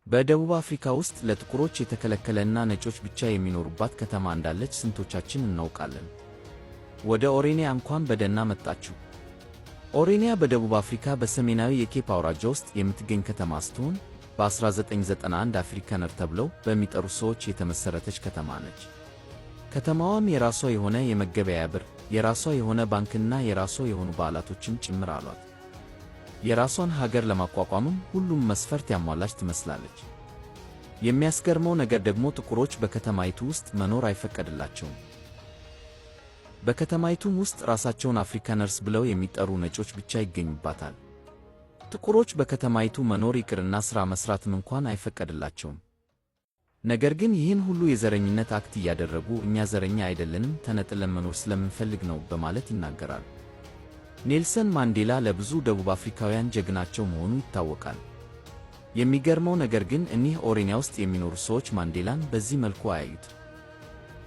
በደቡብ አፍሪካ ውስጥ ለጥቁሮች የተከለከለና ነጮች ብቻ የሚኖሩባት ከተማ እንዳለች ስንቶቻችን እናውቃለን? ወደ ኦሮሚያ እንኳን በደህና መጣችሁ! ኦሮሚያ በደቡብ አፍሪካ በሰሜናዊ የኬፕ አውራጃ ውስጥ የምትገኝ ከተማ ስትሆን በ1991 አፍሪካነር ተብለው በሚጠሩ ሰዎች የተመሠረተች ከተማ ነች። ከተማዋም የራሷ የሆነ የመገበያያ ብር፣ የራሷ የሆነ ባንክና የራሷ የሆኑ በዓላቶችም ጭምር አሏት። የራሷን ሀገር ለማቋቋምም ሁሉም መስፈርት ያሟላች ትመስላለች። የሚያስገርመው ነገር ደግሞ ጥቁሮች በከተማይቱ ውስጥ መኖር አይፈቀድላቸውም። በከተማይቱም ውስጥ ራሳቸውን አፍሪካነርስ ብለው የሚጠሩ ነጮች ብቻ ይገኙባታል። ጥቁሮች በከተማይቱ መኖር ይቅርና ሥራ መሥራትም እንኳን አይፈቀድላቸውም። ነገር ግን ይህን ሁሉ የዘረኝነት አክት እያደረጉ እኛ ዘረኛ አይደለንም፣ ተነጥለን መኖር ስለምንፈልግ ነው በማለት ይናገራሉ። ኔልሰን ማንዴላ ለብዙ ደቡብ አፍሪካውያን ጀግናቸው መሆኑ ይታወቃል። የሚገርመው ነገር ግን እኒህ ኦሮሚያ ውስጥ የሚኖሩ ሰዎች ማንዴላን በዚህ መልኩ አያዩት።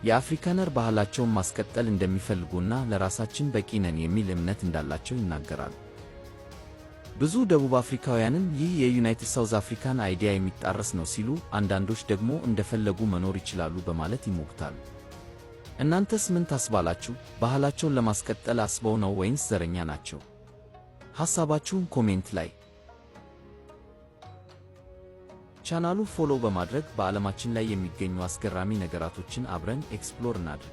የአፍሪካነር ባህላቸውን ማስቀጠል እንደሚፈልጉና ለራሳችን በቂ ነን የሚል እምነት እንዳላቸው ይናገራሉ። ብዙ ደቡብ አፍሪካውያንም ይህ የዩናይትድ ሳውዝ አፍሪካን አይዲያ የሚጣረስ ነው ሲሉ፣ አንዳንዶች ደግሞ እንደፈለጉ መኖር ይችላሉ በማለት ይሞግታሉ። እናንተስ ምን ታስባላችሁ? ባህላቸውን ለማስቀጠል አስበው ነው ወይንስ ዘረኛ ናቸው? ሐሳባችሁን ኮሜንት ላይ። ቻናሉን ፎሎ በማድረግ በዓለማችን ላይ የሚገኙ አስገራሚ ነገራቶችን አብረን ኤክስፕሎር እናድርግ።